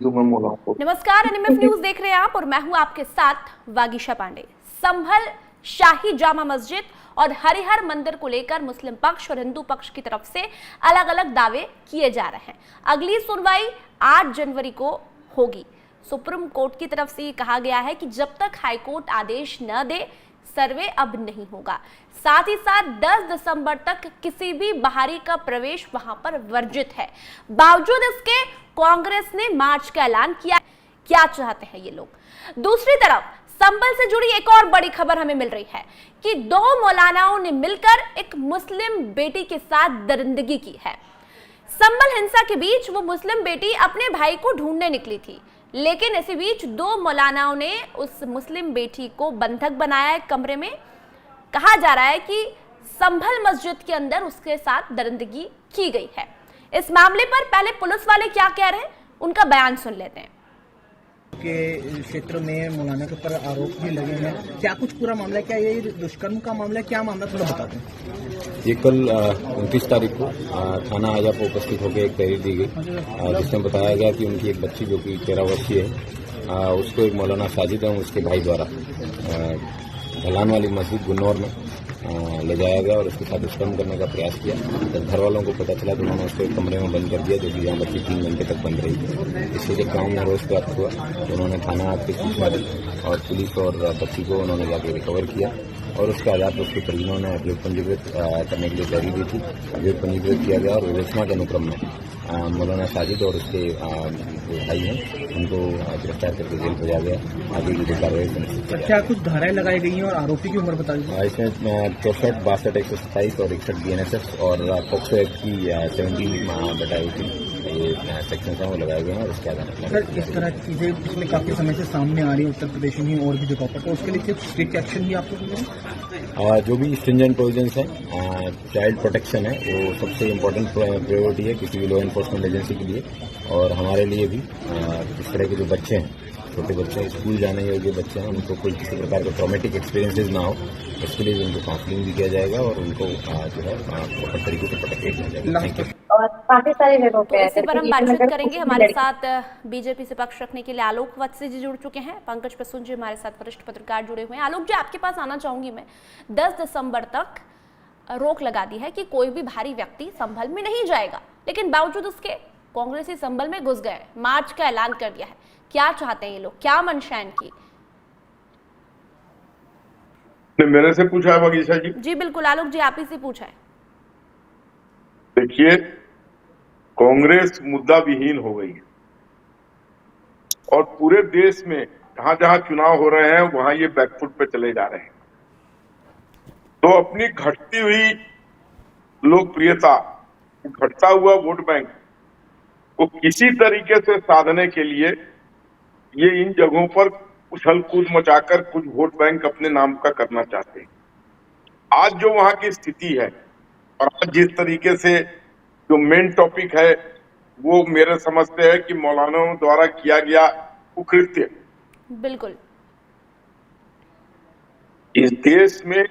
को। नमस्कार, NMF news देख रहे हैं आप और मैं हूं आपके साथ वागीशा पांडे। संभल शाही जामा मस्जिद और हरिहर मंदिर को लेकर मुस्लिम पक्ष और हिंदू पक्ष की तरफ से अलग अलग दावे किए जा रहे हैं। अगली सुनवाई 8 जनवरी को होगी। सुप्रीम कोर्ट की तरफ से ये कहा गया है कि जब तक हाईकोर्ट आदेश न दे सर्वे अब नहीं होगा। साथ ही साथ 10 दिसंबर तक किसी भी बाहरी का प्रवेश वहां पर वर्जित है। बावजूद इसके कांग्रेस ने मार्च का ऐलान किया। क्या चाहते हैं ये लोग? दूसरी तरफ संभल से जुड़ी एक और बड़ी खबर हमें मिल रही है कि 2 मौलानाओं ने मिलकर एक मुस्लिम बेटी के साथ दरिंदगी की है। संभल हिंसा के बीच वो मुस्लिम बेटी अपने भाई को ढूंढने निकली थी, लेकिन इसी बीच 2 मौलानाओं ने उस मुस्लिम बेटी को बंधक बनाया एक कमरे में। कहा जा रहा है कि संभल मस्जिद के अंदर उसके साथ दरिंदगी की गई है। इस मामले पर पहले पुलिस वाले क्या कह रहे हैं, उनका बयान सुन लेते हैं। के क्षेत्र में मौलाना के ऊपर आरोप भी लगे हैं, क्या कुछ पूरा मामला है? क्या ये दुष्कर्म का मामला है? क्या मामला थोड़ा बता दें। ये कल 29 तारीख को थाना आजापुर उपस्थित होकर एक तहरीर दी गई, जिसमें बताया गया कि उनकी एक बच्ची जो कि 13 वर्षीय है, उसको एक मौलाना साजिद है उसके भाई द्वारा ढलान वाली मस्जिद गुन्नौर में ले जाया गया और उसके साथ दुष्कर्म करने का प्रयास किया। जब घर वालों को पता चला तो उन्होंने उसको एक कमरे में बंद कर दिया, जो कि जहाँ बच्ची 3 घंटे तक बंद रही थी। इससे जब गाँव में रोष प्राप्त हुआ तो उन्होंने थाना आके सूचना दी और पुलिस और बच्ची को उन्होंने जाके रिकवर किया और उसके आधार पर उसके परिजनों ने अभियोग पंजीकृत करने के लिए तहरीर दी थी। अभियोग पंजीकृत किया गया और विवेचना के अनुक्रम में मौलाना साजिद और उसके जो भाई हैं उनको गिरफ्तार करके जेल भेजा गया। आगे की कार्रवाई सुनिश्चित। क्या कुछ धाराएं लगाई गई हैं और आरोपी की उम्र बता दी? इसमें 64, 62, 127 और 61 BNSS और पॉक्सो एक्ट की 70/18 ये सेक्शन हैं वो लगाए गए हैं और उसके आधार पर इस तरह की चीजें पिछले काफी समय से सामने आ रही है उत्तर प्रदेश में और भी जगहों पर, तो उसके लिए स्ट्रिक्ट एक्शन भी आपको मिलेगा? जो भी स्ट्रिंजेंट प्रोविजंस हैं, चाइल्ड प्रोटेक्शन है वो सबसे इम्पोर्टेंट प्रायोरिटी है किसी भी लॉ एनफोर्समेंट एजेंसी के लिए और हमारे लिए भी। इस तरह के जो बच्चे हैं, छोटे बच्चे हैं, स्कूल जाने योग्य बच्चे हैं, उनको कोई किसी प्रकार के ट्रॉमेटिक एक्सपीरियंसेस ना हो, इसके लिए भी उनको काउंसलिंग भी किया जाएगा और उनको जो है प्रॉपर तरीके से प्रोटेक्ट किया जाएगा। Thank you. और काफी सारे जगहों पे इसी पर हम बातचीत करेंगे। हमारे साथ बीजेपी से पक्ष रखने के लिए आलोक वत्सी जी जुड़ चुके हैं, पंकज प्रसून जी हमारे साथ वरिष्ठ पत्रकार जुड़े हुए हैं। आलोक जी, आपके पास आना चाहूंगी मैं। 10 दिसंबर तक रोक लगा दी है कि कोई भी भारी व्यक्ति संभल में नहीं जाएगा, लेकिन बावजूद उसके कांग्रेसी संभल में घुस गए, मार्च का ऐलान कर दिया है। क्या चाहते हैं ये लोग, क्या मंशा है इनकी? मेरे से पूछा है वागीशा जी? जी बिल्कुल आलोक जी, आप ही से पूछा है। देखिए, कांग्रेस मुद्दा विहीन हो गई है और पूरे देश में जहां जहां चुनाव हो रहे हैं वहां ये बैकफुट पे चले जा रहे हैं। तो अपनी घटती हुई लोकप्रियता, घटता हुआ वोट बैंक को किसी तरीके से साधने के लिए ये इन जगहों पर उछल कूद मचाकर कुछ वोट बैंक अपने नाम का करना चाहते हैं। आज जो वहां की स्थिति है और आज जिस तरीके से जो मेन टॉपिक है वो मेरे समझते हैं कि मौलानाओं द्वारा किया गया कुकृत्य, बिल्कुल इस देश में,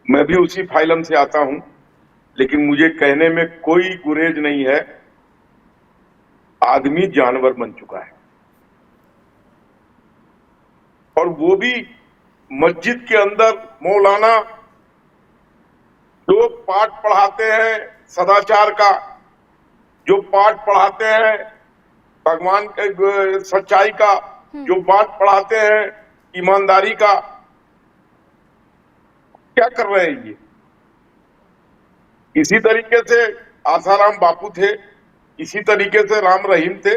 मैं भी उसी फाइलम से आता हूं, लेकिन मुझे कहने में कोई गुरेज नहीं है, आदमी जानवर बन चुका है। और वो भी मस्जिद के अंदर मौलाना जो पाठ पढ़ाते हैं सदाचार का, जो पाठ पढ़ाते हैं भगवान के सच्चाई का, जो पाठ पढ़ाते हैं ईमानदारी का, क्या कर रहे हैं ये? इसी तरीके से आसाराम बापू थे, इसी तरीके से राम रहीम थे।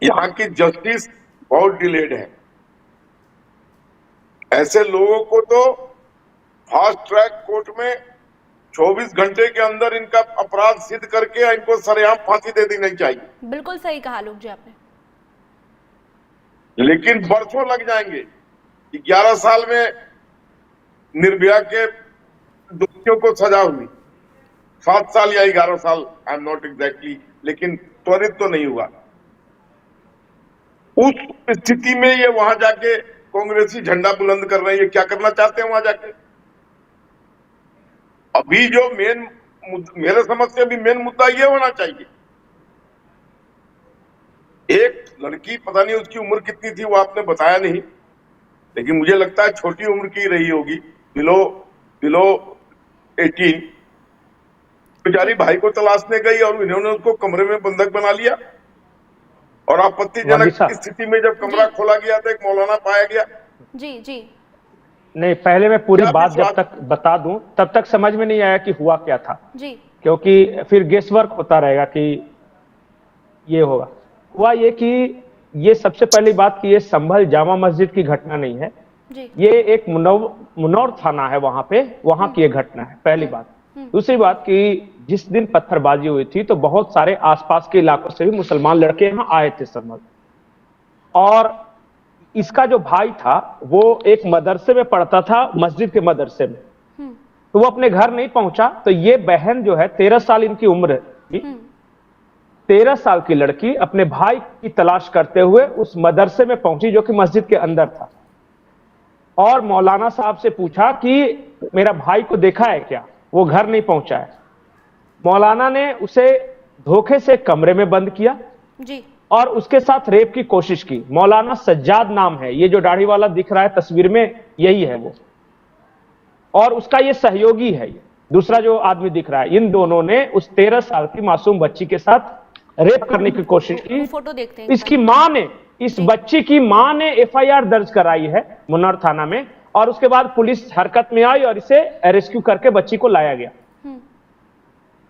यहाँ की जस्टिस बहुत डिलेड है। ऐसे लोगों को तो फास्ट ट्रैक कोर्ट में 24 घंटे के अंदर इनका अपराध सिद्ध करके इनको सरेआम फांसी दे देनी चाहिए। बिल्कुल सही कहा आलोक जी आपने। लेकिन बरसों लग जाएंगे। 11 साल में निर्भया के दोषियों को सजा हुई, 7 साल या 11 साल, आई एम नॉट एग्जैक्टली, लेकिन त्वरित तो नहीं हुआ। उस स्थिति में ये वहां जाके कांग्रेसी झंडा बुलंद कर रहे हैं। ये क्या करना चाहते हैं वहां जाके? अभी जो मेन मेरे समझ से अभी मेन मुद्दा ये होना चाहिए। एक लड़की, पता नहीं उसकी उम्र कितनी थी वो आपने बताया नहीं, लेकिन मुझे लगता है छोटी उम्र की रही होगी, बिलो 18। बेचारी भाई को तलाशने गई और इन्होंने उसको कमरे में बंधक बना लिया, और आपत्तिजनक स्थिति में जब कमरा खोला गया तो एक मौलाना पाया गया। जी जी नहीं, पहले मैं पूरी क्या बात जब विश्वास- तक बता दूं तब तक समझ में नहीं आया कि हुआ क्या था, जी क्योंकि फिर गेस वर्क होता रहेगा कि ये होगा। हुआ ये कि ये सबसे पहली बात कि ये संभल जामा मस्जिद की घटना नहीं है, जी ये एक मुनौर थाना है, वहां की ये घटना है, पहली बात। दूसरी बात कि जिस दिन पत्थरबाजी हुई थी तो बहुत सारे आसपास के इलाकों से भी मुसलमान लड़के यहाँ आए थे संभल, और इसका जो भाई था वो एक मदरसे में पढ़ता था, मस्जिद के मदरसे में, तो वो अपने घर नहीं पहुंचा। तो ये बहन जो है 13 साल इनकी उम्र थी, 13 साल की लड़की अपने भाई की तलाश करते हुए उस मदरसे में पहुंची जो कि मस्जिद के अंदर था, और मौलाना साहब से पूछा कि मेरा भाई को देखा है क्या, वो घर नहीं पहुंचा है। मौलाना ने उसे धोखे से कमरे में बंद किया जी और उसके साथ रेप की कोशिश की। मौलाना सज्जाद नाम है, ये जो दाढ़ी वाला दिख रहा है तस्वीर में यही है वो, और उसका ये सहयोगी है, ये दूसरा जो आदमी दिख रहा है। इन दोनों ने उस 13 साल की मासूम बच्ची के साथ रेप करने की कोशिश की। फोटो देखते हैं। इसकी मां ने, इस बच्ची की मां ने FIR दर्ज कराई है मुन्नार थाना में, और उसके बाद पुलिस हरकत में आई और इसे रेस्क्यू करके बच्ची को लाया गया।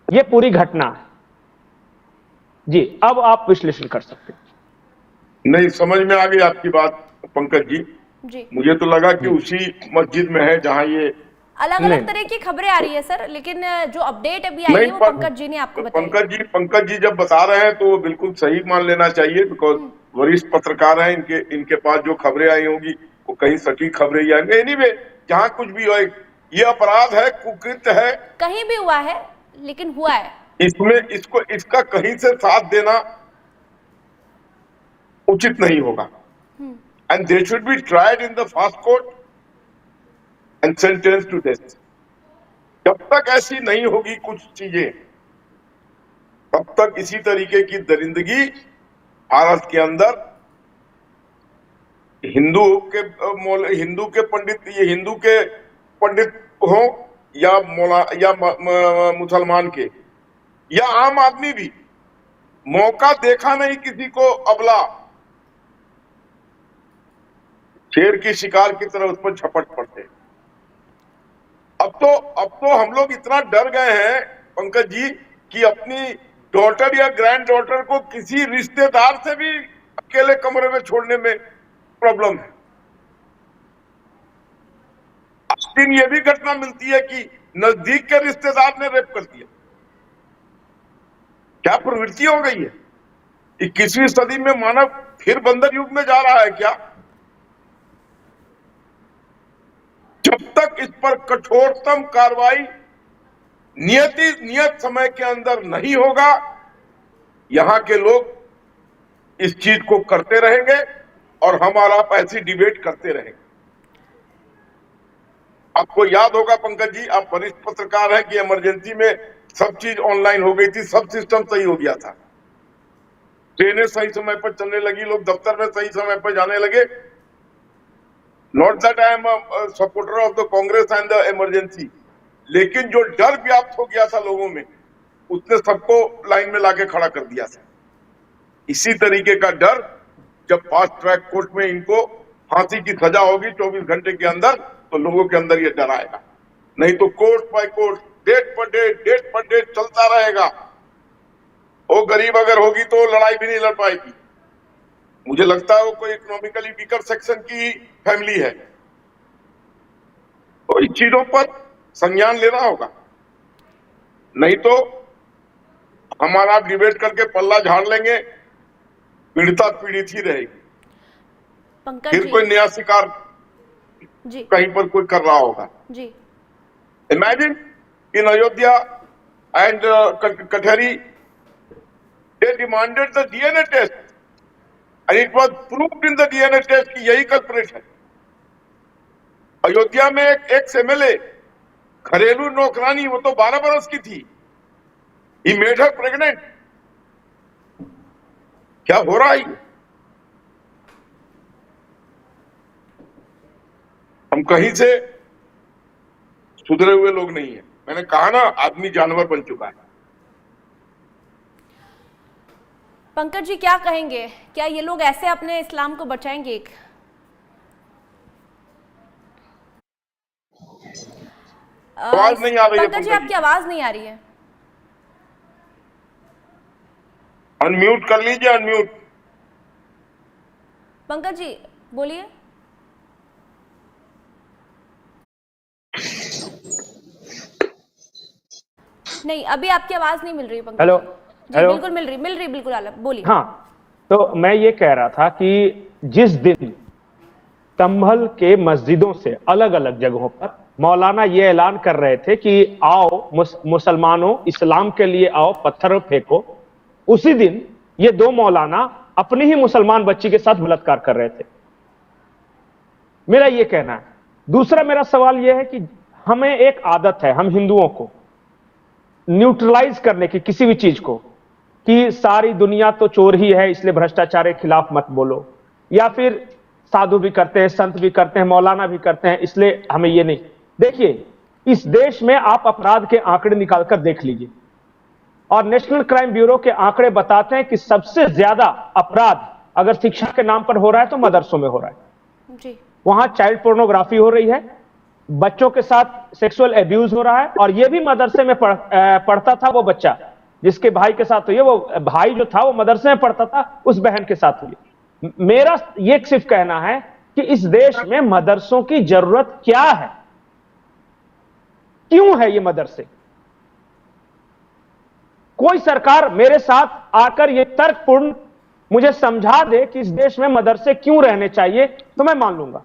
ये पूरी घटना है जी। अब आप विश्लेषण कर सकते हैं। नहीं, समझ में आ गई आपकी बात पंकज जी। जी मुझे तो लगा कि उसी मस्जिद में है जहां ये अलग नहीं। अलग तरह की खबरें आ रही है सर, लेकिन जो अपडेट अभी आई है वो पंकज जी ने आपको बताई। पंकज जी जब बता रहे हैं तो वो बिल्कुल सही मान लेना चाहिए, बिकॉज वरिष्ठ पत्रकार हैं, इनके पास जो खबरें आई होंगी वो कहीं सटीक खबरें ही आएंगे। एनीवे, जहां कुछ भी हो, ये अपराध है, कुकृत्य है, कहीं भी हुआ है लेकिन हुआ है। इसमें इसका कहीं से साथ देना उचित नहीं होगा, and they should be tried in the fast court and sentence to death. जब तक ऐसी नहीं होगी कुछ चीजें, तब तक इसी तरीके की दरिंदगी भारत के अंदर हिंदू के पंडित हो या मुसलमान के या आम आदमी भी, मौका देखा नहीं किसी को अबला शेर की शिकार की तरह उस पर झपट पड़ते। अब तो हम लोग इतना डर गए हैं पंकज जी कि अपनी डॉटर या ग्रैंड डॉटर को किसी रिश्तेदार से भी अकेले कमरे में छोड़ने में प्रॉब्लम है। आज दिन ये भी घटना मिलती है कि नजदीक के रिश्तेदार ने रेप कर दिया। क्या प्रवृत्ति हो गई है? 21वीं सदी में मानव फिर बंदर युग में जा रहा है क्या? जब तक इस पर कठोरतम कार्रवाई नियत समय के अंदर नहीं होगा, यहां के लोग इस चीज को करते रहेंगे और हम और आप ऐसी डिबेट करते रहेंगे। आपको याद होगा पंकज जी, आप वरिष्ठ पत्रकार हैं, कि इमरजेंसी में सब चीज ऑनलाइन हो गई थी, सब सिस्टम सही हो गया था, ट्रेनें सही समय पर चलने लगी, लोग दफ्तर में सही समय पर जाने लगे। Not that I am supporter of the Congress and the emergency, लेकिन जो डर व्याप्त हो गया था लोगों में, उसने सबको लाइन में लाके खड़ा कर दिया था। इसी तरीके का डर जब फास्ट ट्रैक कोर्ट में इनको फांसी की सजा होगी 24 घंटे के अंदर, तो लोगों के अंदर ये डर आएगा। नहीं तो कोर्ट बाय कोर्ट, डेट पर डेट चलता रहेगा। वो गरीब अगर होगी तो लड़ाई भी नहीं लड़ पाएगी। मुझे लगता है वो कोई इकोनॉमिकली वीकर सेक्शन की फैमिली है। तो इन चीजों पर संज्ञान लेना होगा, नहीं तो हमारा डिबेट करके पल्ला झाड़ लेंगे, पीड़िता पीड़ित ही रहेगी। पंकज फिर जी कोई नया शिकार जी कहीं पर कोई कर रहा होगा। जी imagine in Ayodhya and Katehari, they demanded the DNA test and it was proved in the DNA test कि यही कल्प्रिट है। अयोध्या में एक एक्स MLA, घरेलू नौकरानी, वो तो 12 बरस की थी, ही मेड हर प्रेग्नेंट। क्या हो रहा है? हम कहीं से सुधरे हुए लोग नहीं है। मैंने कहा ना, आदमी जानवर बन चुका है। पंकज जी क्या कहेंगे, क्या ये लोग ऐसे अपने इस्लाम को बचाएंगे? आवाज नहीं आ रही है पंकज जी, आपकी आवाज नहीं आ रही है। अनम्यूट कर लीजिए, अनम्यूट। पंकज जी बोलिए। नहीं, अभी आपकी आवाज नहीं मिल रही पंकज। हेलो जी हेलो। बिल्कुल मिल रही बिल्कुल आलम, बोलिए। हाँ, तो मैं ये कह रहा था कि जिस दिन संभल के मस्जिदों से अलग अलग जगहों पर मौलाना ये ऐलान कर रहे थे कि आओ मुसलमानों, इस्लाम के लिए आओ, पत्थर फेंको, उसी दिन ये दो मौलाना अपनी ही मुसलमान बच्ची के साथ बलात्कार कर रहे थे। मेरा ये कहना है। दूसरा मेरा सवाल यह है कि हमें एक आदत है, हम हिंदुओं को न्यूट्रलाइज करने की किसी भी चीज को, कि सारी दुनिया तो चोर ही है इसलिए भ्रष्टाचार के खिलाफ मत बोलो, या फिर साधु भी करते हैं, संत भी करते हैं, मौलाना भी करते हैं इसलिए हमें ये नहीं। देखिए, इस देश में आप अपराध के आंकड़े निकालकर देख लीजिए, और नेशनल क्राइम ब्यूरो के आंकड़े बताते हैं कि सबसे ज्यादा अपराध अगर शिक्षा के नाम पर हो रहा है तो मदरसों में हो रहा है। जी। वहां चाइल्ड पोर्नोग्राफी हो रही है, बच्चों के साथ सेक्सुअल एब्यूज हो रहा है, और ये भी मदरसे में पढ़ता था वो बच्चा जिसके भाई के साथ हुई, वो भाई जो था वो मदरसे में पढ़ता था, उस बहन के साथ हुई। मेरा ये सिर्फ कहना है कि इस देश में मदरसों की जरूरत क्या है, क्यों है ये मदरसे? कोई सरकार मेरे साथ आकर ये तर्कपूर्ण मुझे समझा दे कि इस देश में मदरसे क्यों रहने चाहिए, तो मैं मान लूंगा।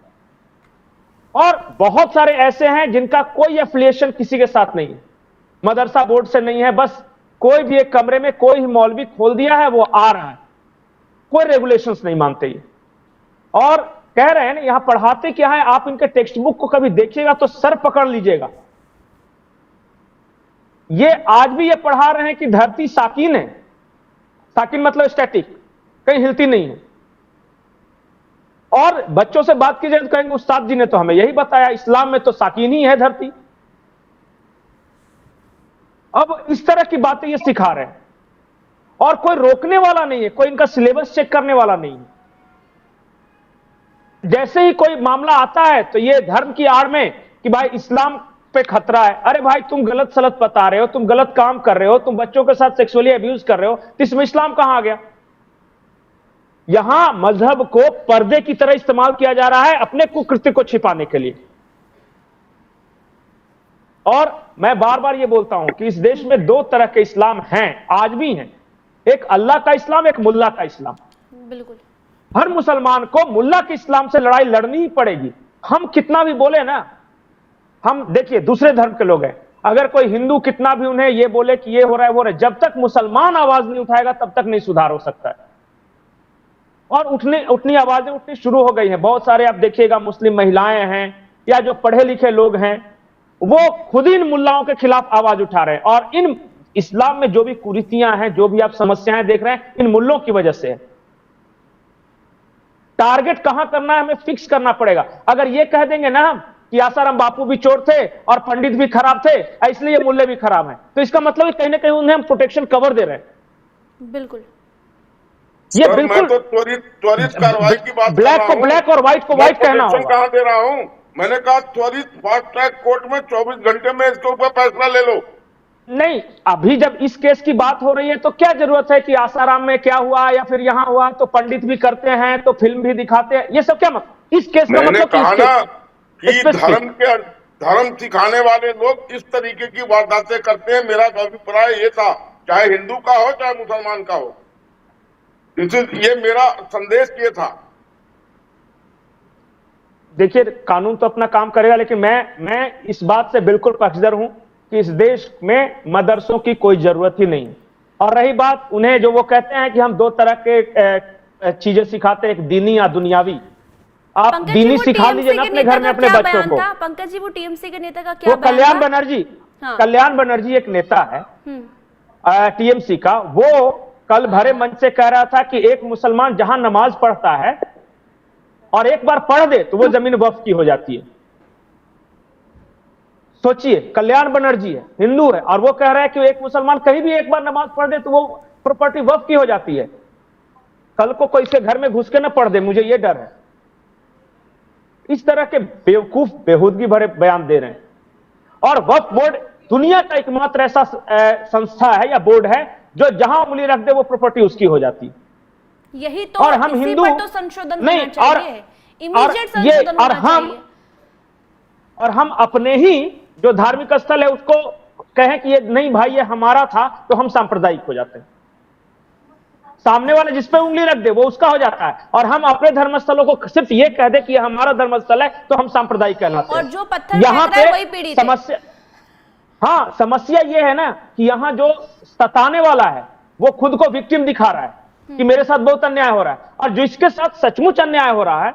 और बहुत सारे ऐसे हैं जिनका कोई एफिलिएशन किसी के साथ नहीं है, मदरसा बोर्ड से नहीं है, बस कोई भी एक कमरे में कोई मौलवी खोल दिया है, वो आ रहा है, कोई रेगुलेशंस नहीं मानते ये, और कह रहे हैं ना यहां पढ़ाते क्या है। आप इनके टेक्स्ट बुक को कभी देखिएगा तो सर पकड़ लीजिएगा। ये आज भी ये पढ़ा रहे हैं कि धरती साकिन है, साकिन मतलब स्टैटिक, कहीं हिलती नहीं है। और बच्चों से बात कीजिए तो कहेंगे उस्ताद जी ने तो हमें यही बताया, इस्लाम में तो साकिन ही है धरती। अब इस तरह की बातें ये सिखा रहे हैं, और कोई रोकने वाला नहीं है, कोई इनका सिलेबस चेक करने वाला नहीं है। जैसे ही कोई मामला आता है तो ये धर्म की आड़ में कि भाई इस्लाम पे खतरा है। अरे भाई, तुम गलत सलत बता रहे हो, तुम गलत काम कर रहे हो, तुम बच्चों के साथ सेक्सुअली अब्यूज कर रहे हो, तो इसमें इस्लाम कहां आ गया? यहां मजहब को पर्दे की तरह इस्तेमाल किया जा रहा है अपने कुकृत्य को छिपाने के लिए। और मैं बार बार ये बोलता हूं कि इस देश में दो तरह के इस्लाम हैं, आज भी हैं, एक अल्लाह का इस्लाम, एक मुल्ला का इस्लाम। बिल्कुल। हर मुसलमान को मुल्ला के इस्लाम से लड़ाई लड़नी ही पड़ेगी। हम कितना भी बोले ना, हम देखिए दूसरे धर्म के लोग हैं, अगर कोई हिंदू कितना भी उन्हें ये बोले कि ये हो रहा है वो रहा है, जब तक मुसलमान आवाज नहीं उठाएगा तब तक नहीं सुधार हो सकता है। और उठनी आवाजें उठनी शुरू हो गई हैं। बहुत सारे आप देखिएगा मुस्लिम महिलाएं हैं या जो पढ़े लिखे लोग हैं, वो खुद इन मुल्लाओं के खिलाफ आवाज उठा रहे हैं। और इन इस्लाम में जो भी कुरीतियां हैं, जो भी आप समस्याएं देख रहे हैं, इन मुल्लों की वजह से है। टारगेट कहां करना है हमें फिक्स करना पड़ेगा। अगर ये कह देंगे ना हम कि आसाराम बापू भी चोर थे और पंडित भी खराब थे, इसलिए ये मुल्ले भी खराब हैं, तो इसका मतलब कहीं ना कहीं उन्हें हम प्रोटेक्शन कवर दे रहे हैं। बिल्कुल, ये सर, बिल्कुल मैं तो त्वरित कार्रवाई की बात कर ब्लैक रहा को हूं। ब्लैक और व्हाइट को व्हाइट कहना प्रोटेक्शन होगा। कहां दे रहा हूं? मैंने कहा त्वरित फास्ट ट्रैक कोर्ट में 24 घंटे में इसके ऊपर फैसला ले लो। नहीं, अभी जब इस केस की बात हो रही है तो क्या जरूरत है कि आसाराम में क्या हुआ या फिर यहां हुआ, तो पंडित भी करते हैं तो फिल्म भी दिखाते हैं, ये सब क्या मतलब? इस केस का मैंने मतलब कहा ना कि specific। धर्म सिखाने वाले लोग इस तरीके की वारदातें करते हैं। मेरा अभिप्राय ये था, चाहे हिंदू का हो चाहे मुसलमान का हो, ये मेरा संदेश ये था। देखिए, कानून तो अपना काम करेगा, लेकिन मैं इस बात से बिल्कुल पक्षधर हूं कि इस देश में मदरसों की कोई जरूरत ही नहीं। और रही बात उन्हें जो वो कहते हैं कि हम दो तरह के चीजें सिखाते हैं, एक दीनी या दुनियावी। आप दीनी सिखा लीजिए ना अपने घर में अपने बच्चों को। पंकज जी, वो टीएमसी के नेता का क्या वो कल्याण बनर्जी, कल्याण बनर्जी एक नेता है, टीएमसी का, वो कल भरे मंच से कह रहा था कि एक मुसलमान जहां नमाज पढ़ता है और एक बार पढ़ दे तो वो जमीन वक्फ की हो जाती है। सोचिए, कल्याण बनर्जी है, हिंदू है, और वो कह रहा है कि एक मुसलमान कहीं भी एक बार नमाज पढ़ दे तो वो प्रॉपर्टी वक्फ की हो जाती है। कल को कोई से घर में घुस के ना पढ़ दे, मुझे ये डर है। इस तरह के बेवकूफ बेहूदगी भरे बयान दे रहे हैं। और वक्फ बोर्ड दुनिया का एकमात्र ऐसा संस्था है या बोर्ड है जो जहां उंगली रख दे वो प्रॉपर्टी उसकी हो जाती है। यही तो, और हम इसी हिंदू पर तो संशोधन नहीं, होना चाहिए, इमीडिएट संशोधन होना चाहिए। और हम अपने ही जो धार्मिक स्थल है उसको कहें कि ये नहीं भाई ये हमारा था, तो हम सांप्रदायिक हो जाते हैं। सामने वाले जिस पे उंगली रख दे वो उसका हो जाता है, और हम अपने धर्मस्थलों को सिर्फ ये कह दे कि ये हमारा धर्मस्थल है तो हम सांप्रदायिक कहलाते हैं। और जो पत्थर यहाँ फेंक रहा है पे वही पीड़ित है। समस्या, हाँ, समस्या ये है ना कि यहाँ जो सताने वाला है वो खुद को विक्टिम दिखा रहा है कि मेरे साथ बहुत अन्याय हो रहा है, और जिसके साथ सचमुच अन्याय हो रहा है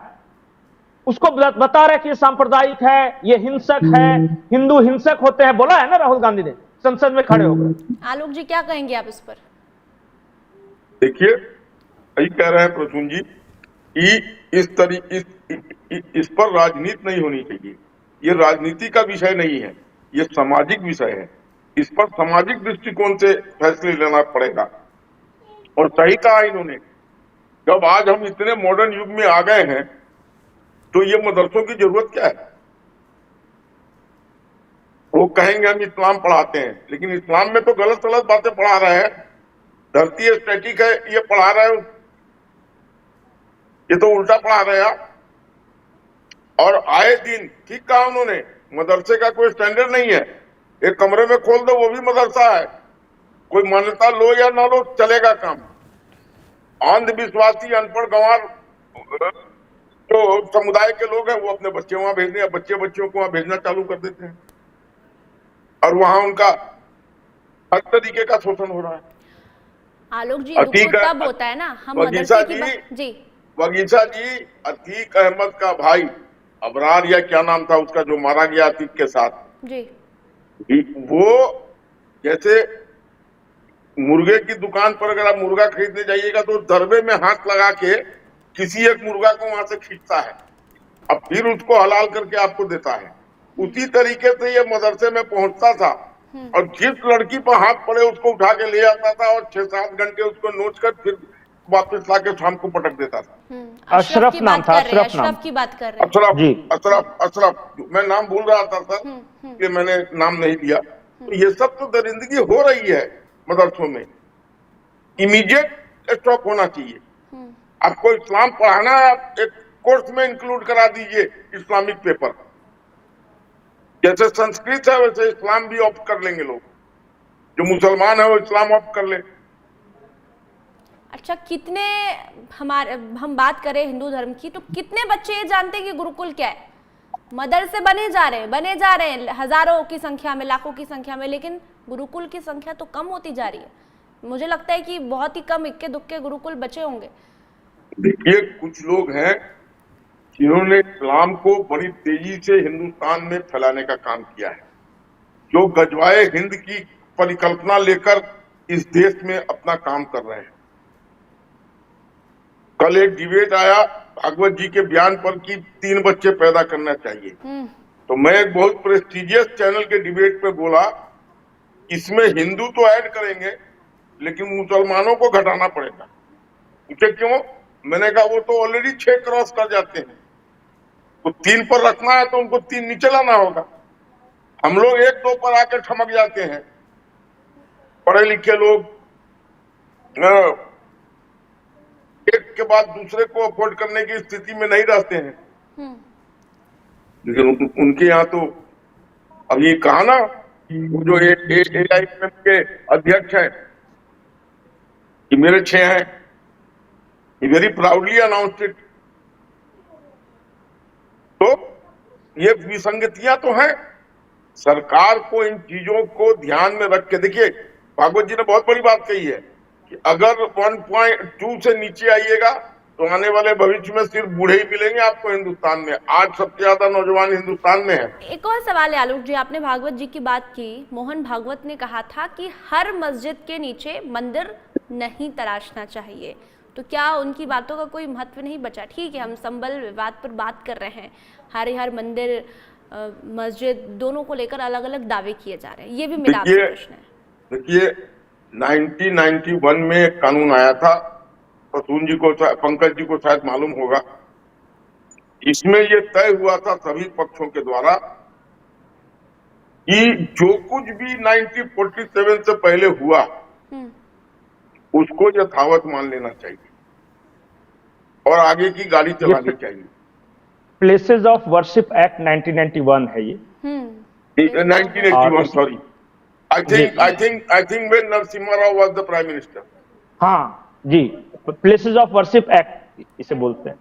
उसको बता रहा है कि ये सांप्रदायिक है, ये हिंसक है, हिंदू हिंसक होते हैं। बोला है ना राहुल गांधी ने संसद में खड़े होकर। आलोक जी क्या कहेंगे आप इस पर? देखिए, यही कह रहे हैं प्रसून जी कि इस पर राजनीति नहीं होनी चाहिए। ये राजनीति का विषय नहीं है, ये सामाजिक विषय है। इस पर सामाजिक दृष्टिकोण से फैसले लेना पड़ेगा। और सही कहा इन्होंने, जब आज हम इतने मॉडर्न युग में आ गए हैं तो ये मदरसों की जरूरत क्या है? वो कहेंगे हम इस्लाम पढ़ाते हैं, लेकिन इस्लाम में तो गलत गलत बातें पढ़ा रहे हैं। धरती स्टैटिक है ये पढ़ा रहे हो, ये तो उल्टा पढ़ा रहे हैं आप। और आए दिन, ठीक कहा उन्होंने, मदरसे का कोई स्टैंडर्ड नहीं है। एक कमरे में खोल दो वो भी मदरसा है, कोई मान्यता लो या ना लो चलेगा काम। अंधविश्वासी अनपढ़ गंवार जो समुदाय के लोग हैं वो अपने बच्चे वहां भेजने या बच्चियों को वहां भेजना चालू कर देते हैं, और वहां उनका हर तरीके का शोषण हो रहा है। आलोक जी, दुख तो तब होता है ना, हम मदरसे की बात जी। वगीसा जी, अतीक अहमद का भाई अबरार या क्या नाम था उसका जो मारा गया अतीक के साथ जी, वो जैसे मुर्गे की दुकान पर अगर आप मुर्गा खरीदने जाइएगा तो दरबे में हाथ लगा के किसी एक मुर्गा को वहां से खींचता है, अब फिर उसको हलाल करके आपको देता है। उसी तरीके से ये मदरसे में पहुंचता था और जिस लड़की पर हाथ पड़े उसको उठा के ले आता था और 6-7 घंटे उसको नोच कर फिर वापस लाके शाम को पटक देता था। अशरफ नाम था, अशरफ की बात कर रहे हैं। अशरफ, मैं नाम भूल रहा था सर कि मैंने नाम नहीं दिया। तो ये सब तो दरिंदगी हो रही है मदरसों में, इमीडिएट स्टॉप होना चाहिए। आपको इस्लाम पढ़ाना है, आप एक कोर्स में इंक्लूड करा दीजिए इस्लामिक पेपर। जैसे संस्कृत है वैसे इस्लाम भी ऑप्ट कर लेंगे लोग, जो मुसलमान है वो इस्लाम ऑप्ट कर ले। अच्छा, कितने हम बात करें हिंदू धर्म की, तो कितने बच्चे ये जानते हैं कि गुरुकुल क्या है? मदरसे बने जा रहे हैं हजारों की संख्या में, लाखों की संख्या में, लेकिन गुरुकुल की संख्या तो कम होती जा रही है। मुझे लगता है कि बहुत ही कम इक्के दुक्के गुरुकुल बचे होंगे। देखिए, कुछ लोग हैं जिन्होंने इस्लाम को बड़ी तेजी से हिंदुस्तान में फैलाने का काम किया है, जो गजवाए हिंद की परिकल्पना लेकर इस देश में अपना काम कर रहे हैं। कल एक डिबेट आया भागवत जी के बयान पर कि 3 बच्चे पैदा करना चाहिए, तो मैं एक बहुत प्रेस्टिजियस चैनल के डिबेट पे बोला, इसमें हिंदू तो ऐड करेंगे लेकिन मुसलमानों को घटाना पड़ेगा। पूछे क्यों? मैंने कहा वो तो ऑलरेडी 6 क्रॉस कर जाते हैं, तो 3 पर रखना है तो उनको 3 नीचे लाना होगा। हम लोग 1-2 पर आकर ठमक जाते हैं। पढ़े लिखे लोग एक के बाद दूसरे को अफोर्ड करने की स्थिति में नहीं रहते हैं, लेकिन उनके यहाँ तो अभी कहा ना, वो जो AIMM के अध्यक्ष हैं कि मेरे 6 हैं, he very proudly announced it। तो ये विसंगतियां तो हैं। सरकार को इन चीजों को ध्यान में रख के, देखिए भागवत जी ने बहुत बड़ी बात कही है कि अगर 1.2 से नीचे आइएगा तो आने वाले भविष्य में सिर्फ बूढ़े ही मिलेंगे आपको हिंदुस्तान में। आज सबसे ज्यादा नौजवान हिंदुस्तान में है। एक और सवाल है आलोक जी, आपने भागवत जी की बात की। मोहन भागवत ने कहा था कि हर मस्जिद के नीचे मंदिर नहीं तराशना चाहिए, तो क्या उनकी बातों का कोई महत्व नहीं बचा? ठीक है, हम संभल विवाद पर बात कर रहे हैं, हर मंदिर मस्जिद दोनों को लेकर अलग अलग दावे किए जा रहे हैं, ये भी मेरा आपसे प्रश्न है। देखिए 1991 में एक कानून आया था, प्रसून जी को, पंकज जी को शायद मालूम होगा। इसमें ये तय हुआ था सभी पक्षों के द्वारा कि जो कुछ भी 1947 से पहले हुआ उसको यथावत मान लेना चाहिए और आगे की गाड़ी चलानी चाहिए। प्लेसेस ऑफ वर्शिप एक्ट 1991 है ये। 1981, sorry. I think when Narasimha Rao was the Prime Minister. हाँ जी, प्लेसेस ऑफ वर्शिप एक्ट इसे बोलते हैं।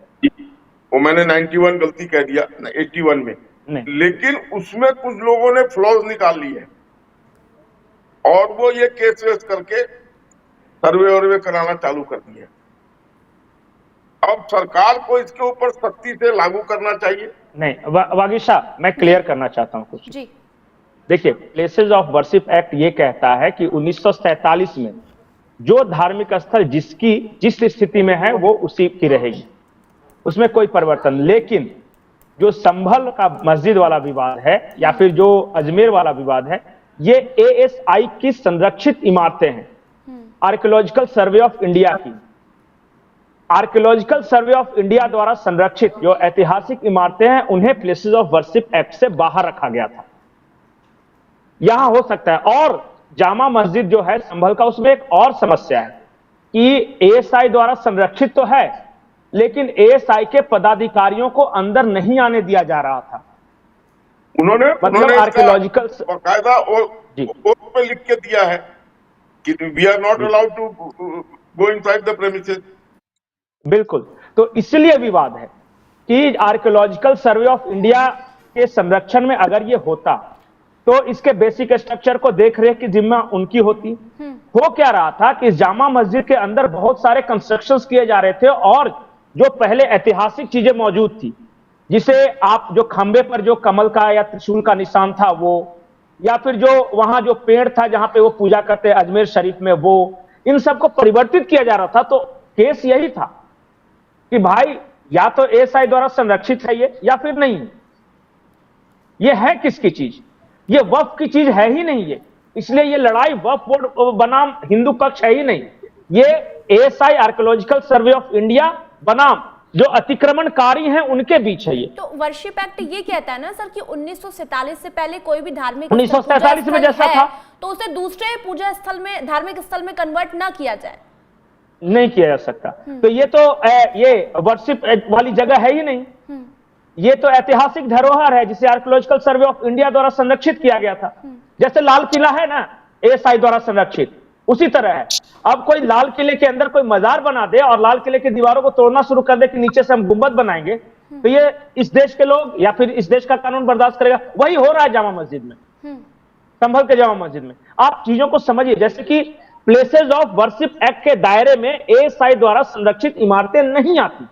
वो मैंने 91 गलती कह दिया, 81 में नहीं। लेकिन उसमें कुछ लोगों ने फ्लॉज निकाल ली है और वो ये केस वेस करके सर्वे वर्वे कराना चालू कर दिया। अब सरकार को इसके ऊपर सख्ती से लागू करना चाहिए। नहीं, वागीशा, मैं क्लियर करना चाहता हूं कुछ जी। देखिए, प्लेसेस ऑफ वर्शिप एक्ट ये कहता है कि 1947 में जो धार्मिक स्थल जिस स्थिति में है वो उसी की रहेगी, उसमें कोई परिवर्तन। लेकिन जो संभल का मस्जिद वाला विवाद है या फिर जो अजमेर वाला विवाद है, ये ASI की संरक्षित इमारतें हैं, आर्कियोलॉजिकल सर्वे ऑफ इंडिया की। आर्कियोलॉजिकल सर्वे ऑफ इंडिया द्वारा संरक्षित जो ऐतिहासिक इमारतें हैं उन्हें प्लेसेस ऑफ वर्शिप एक्ट से बाहर रखा गया था। यहां हो सकता है, और जामा मस्जिद जो है संभल का, उसमें एक और समस्या है कि ASI द्वारा संरक्षित तो है लेकिन ASI के पदाधिकारियों को अंदर नहीं आने दिया जा रहा था। मतलब आर्कियोलॉजिकल बाकायदा पे लिख के दिया है कि we are not allowed to go inside the premises. बिल्कुल, तो इसलिए विवाद है कि आर्कियोलॉजिकल सर्वे ऑफ इंडिया के संरक्षण में अगर ये होता तो इसके बेसिक स्ट्रक्चर को देख रेख की जिम्मा उनकी होती। हो क्या रहा था कि जामा मस्जिद के अंदर बहुत सारे कंस्ट्रक्शंस किए जा रहे थे और जो पहले ऐतिहासिक चीजें मौजूद थी, जिसे आप जो खंबे पर जो कमल का या त्रिशूल का निशान था वो, या फिर जो वहां जो पेड़ था जहां पे वो पूजा करते अजमेर शरीफ में, वो इन सबको परिवर्तित किया जा रहा था। तो केस यही था कि भाई या तो ASI द्वारा संरक्षित है ये या फिर नहीं। ये है किसकी चीज? ये वक्फ की चीज है ही नहीं ये, इसलिए ये लड़ाई वक्फ बोर्ड बनाम हिंदू पक्ष है ही नहीं, ये ASI archaeological survey of India बनाम जो अतिक्रमणकारी हैं उनके बीच है ये। तो वर्शिप एक्ट ये कहता है ना सर कि 1947 से पहले कोई भी धार्मिक 1947 में जैसा था तो उसे दूसरे पूजा स्थल में, धार्मिक स्थल में कन्वर्ट ना किया जाए, नहीं किया जा सकता। तो ये तो ये वर्शिप वाली जगह है ही नहीं, ये तो ऐतिहासिक धरोहर है जिसे आर्कियोलॉजिकल सर्वे ऑफ इंडिया द्वारा संरक्षित किया गया था। जैसे लाल किला है ना ASI द्वारा संरक्षित, उसी तरह है। अब कोई लाल किले के अंदर कोई मजार बना दे और लाल किले की दीवारों को तोड़ना शुरू कर दे कि नीचे से हम गुंबद बनाएंगे, तो ये इस देश के लोग या फिर इस देश का कानून बर्दाश्त करेगा? वही हो रहा है जामा मस्जिद में, संभल के जामा मस्जिद में। आप चीजों को समझिए, जैसे कि प्लेसेस ऑफ वर्शिप एक्ट के दायरे में ASI द्वारा संरक्षित इमारतें नहीं आती।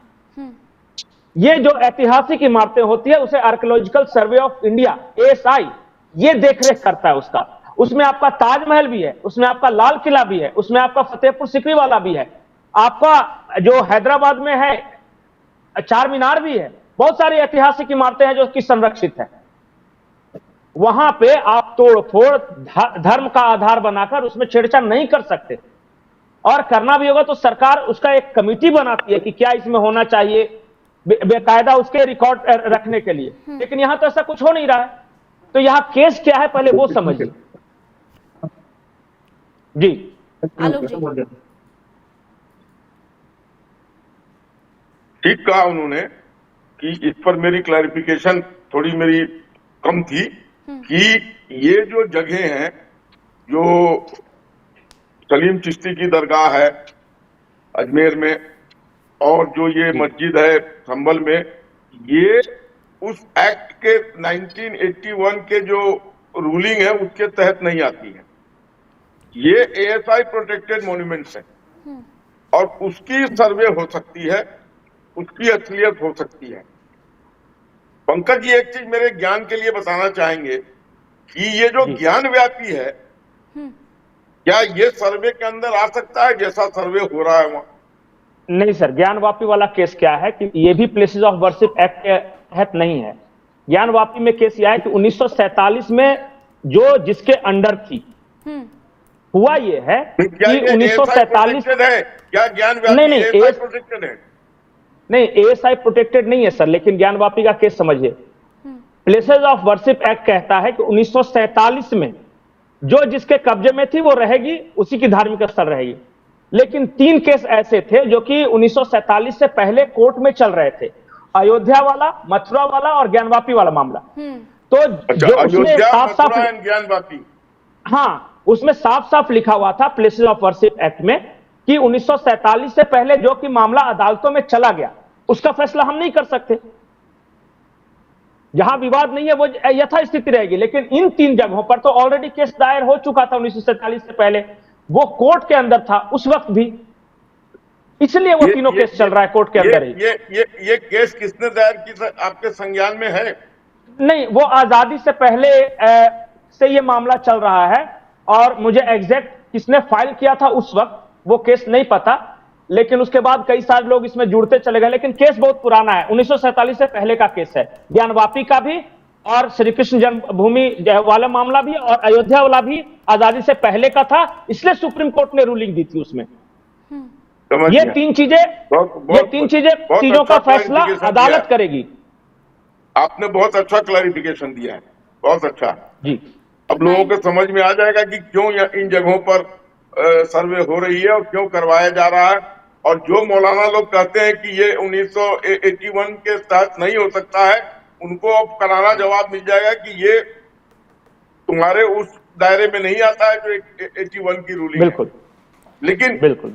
ये जो ऐतिहासिक इमारतें होती है उसे archaeological survey of India ASI ये देखरेख करता है उसका। उसमें आपका ताजमहल भी है, उसमें आपका लाल किला भी है, उसमें आपका फतेहपुर सिकरी वाला भी है, आपका जो हैदराबाद में है चार मीनार भी है, बहुत सारी ऐतिहासिक इमारतें हैं जो कि संरक्षित है। वहां पे आप तोड़फोड़ धर्म का आधार बनाकर उसमें छेड़छाड़ नहीं कर सकते, और करना भी होगा तो सरकार उसका एक कमेटी बनाती है कि क्या इसमें होना चाहिए, बेकायदा उसके रिकॉर्ड रखने के लिए। लेकिन यहां तो ऐसा कुछ हो नहीं रहा है। तो यहां केस क्या है पहले वो समझिए जी। आलोक जी, ठीक कहा उन्होंने कि इस पर मेरी क्लैरिफिकेशन थोड़ी मेरी कम थी कि ये जो जगह हैं, जो सलीम चिश्ती की दरगाह है अजमेर में और जो ये मस्जिद है संभल में, ये उस एक्ट के 1981 के जो रूलिंग है उसके तहत नहीं आती है। ये ASI प्रोटेक्टेड मॉन्यूमेंट्स है और उसकी सर्वे हो सकती है उसकी असलियत हो सकती है। पंकज जी एक चीज मेरे ज्ञान के लिए बताना चाहेंगे कि ये जो जी। ज्ञान व्यापी है, क्या ये सर्वे के अंदर आ सकता है जैसा सर्वे हो रहा है वहां? नहीं सर, ज्ञान वापी वाला केस क्या है कि ये भी प्लेसेस ऑफ वर्शिप एक्ट के तहत नहीं है। ज्ञान वापी में केस यह है कि 1947 में जो जिसके अंडर थी, हुआ ये है क्या कि ये 1947 प्रोटेक्टेड है? क्या ज्ञान व्यापी नहीं, एएसआई प्रोटेक्टेड है? नहीं, एएसआई प्रोटेक्टेड नहीं है सर, लेकिन ज्ञान वापी का केस समझिए। प्लेसेस ऑफ वर्शिप एक्ट कहता है कि 1947 में जो जिसके कब्जे में थी वो रहेगी, उसी की धार्मिक स्थल रहेगी। लेकिन 3 केस ऐसे थे जो कि 1947 से पहले कोर्ट में चल रहे थे, अयोध्या वाला, मथुरा वाला और ज्ञानवापी वाला मामला। तो जो उसमें अयोध्या, साफ मथुरा साफ, एंड ज्ञान वापी, हाँ, उसमें साफ साफ लिखा हुआ था प्लेसेस ऑफ वर्शिप एक्ट में कि 1947 से पहले जो कि मामला अदालतों में चला गया, उसका फैसला हम नहीं कर सकते। जहां विवाद नहीं है वो यथास्थिति रहेगी। लेकिन इन 3 जगहों पर तो ऑलरेडी केस दायर हो चुका था 1947 से पहले, वो कोर्ट के अंदर था उस वक्त भी, इसलिए वो तीनों केस चल रहा है कोर्ट के अंदर ही। ये केस किसने दायर की सर, आपके संज्ञान में है? नहीं, वो आजादी से पहले से ये मामला चल रहा है, और मुझे एग्जैक्ट किसने फाइल किया था उस वक्त वो केस नहीं पता, लेकिन उसके बाद कई सारे लोग इसमें जुड़ते चले गए। लेकिन केस बहुत पुराना है, 1947 से पहले का केस है। ज्ञान वापी का भी और श्री कृष्ण जन्मभूमि वाला मामला भी और अयोध्या वाला भी आजादी से पहले का था, इसलिए सुप्रीम कोर्ट ने रूलिंग दी थी उसमें। ये 3 चीजों का फैसला अदालत करेगी। आपने बहुत अच्छा क्लैरिफिकेशन दिया है, बहुत अच्छा जी। अब लोगों को समझ में आ जाएगा कि क्यों इन जगहों पर सर्वे हो रही है और क्यों करवाया जा रहा है। और जो मौलाना लोग कहते हैं कि ये 1981 के तहत नहीं हो सकता है, उनको अब करारा जवाब मिल जाएगा कि ये तुम्हारे उस दायरे में नहीं आता है जो 81 की रूलिंग। बिल्कुल, लेकिन बिल्कुल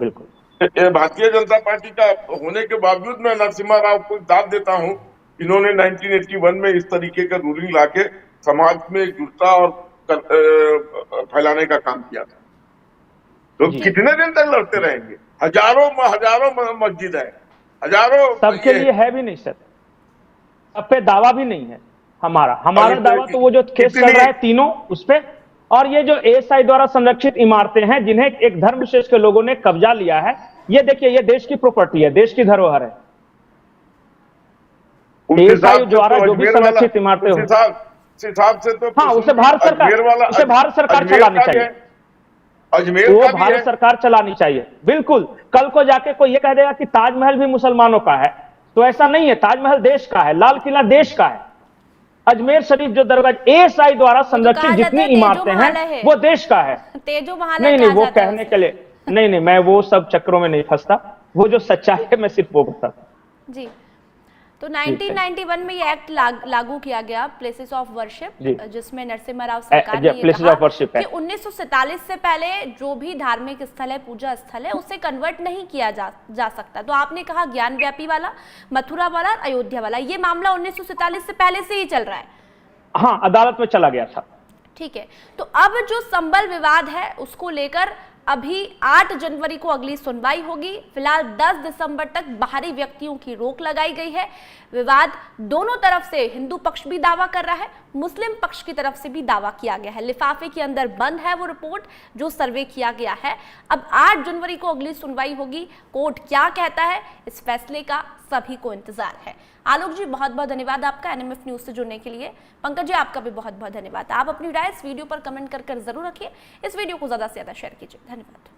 भारतीय जनता पार्टी का होने के बावजूद मैं नरसिम्हा राव को दाद देता हूं, इन्होंने 1981 में इस तरीके का रूलिंग लाके समाज में एकजुटता और फैलाने का काम किया था। लोग कितने दिन तक लड़ते रहेंगे? हजारों मस्जिद है, हजारों। सबके लिए है भी नहीं सर, सब पे दावा भी नहीं है हमारा दावा तो वो जो केस चल रहा है तीनों उस पे, और ये जो एएसआई द्वारा संरक्षित इमारतें हैं जिन्हें एक धर्म विशेष के लोगों ने कब्जा लिया है, ये देखिए, ये देश की प्रॉपर्टी है, देश की धरोहर है। एएसआई द्वारा जो भी संरक्षित इमारतें हो, हिसाब से तो हाँ, उसे भारत सरकार चलानी चाहिए। अजमेर वो का भी भारत सरकार चलानी चाहिए, बिल्कुल। कल को जाके कोई ये कह देगा कि ताजमहल भी मुसलमानों का है, तो ऐसा नहीं है। ताजमहल देश का है, लाल किला देश का है। अजमेर शरीफ जो दरगाह एएसआई द्वारा संरक्षित जितनी इमारतें हैं वो देश का है। नहीं, वो कहने के लिए नहीं, मैं वो सब चक्रों में नहीं फंसता, वो जो सच्चाई है मैं सिर्फ वो बताता जी। तो 1991 में ये एक्ट लागू किया गया, प्लेसेस ऑफ वर्शिप, जिसमें नरसिम्हा राव सरकार ने ये कहा कि 1947 से पहले जो भी धार्मिक स्थल है, पूजा स्थल है, उसे कन्वर्ट नहीं किया जा सकता। तो आपने कहा ज्ञान व्यापी वाला, मथुरा वाला, अयोध्या वाला, ये मामला 1947 से पहले से ही चल रहा है। हाँ, अदालत में चला गया था। ठीक है, तो अब जो संबल विवाद है उसको लेकर अभी 8 जनवरी को अगली सुनवाई होगी। फिलहाल 10 दिसंबर तक बाहरी व्यक्तियों की रोक लगाई गई है। विवाद दोनों तरफ से, हिंदू पक्ष भी दावा कर रहा है, मुस्लिम पक्ष की तरफ से भी दावा किया गया है। लिफाफे के अंदर बंद है वो रिपोर्ट जो सर्वे किया गया है। अब 8 जनवरी को अगली सुनवाई होगी। कोर्ट क्या कहता है, इस फैसले का सभी को इंतजार है। आलोक जी, बहुत बहुत धन्यवाद आपका एनएमएफ न्यूज से जुड़ने के लिए। पंकज जी, आपका भी बहुत बहुत धन्यवाद। आप अपनी राय इस वीडियो पर कमेंट कर जरूर रखिए। इस वीडियो को ज्यादा से ज्यादा शेयर कीजिए। धन्यवाद।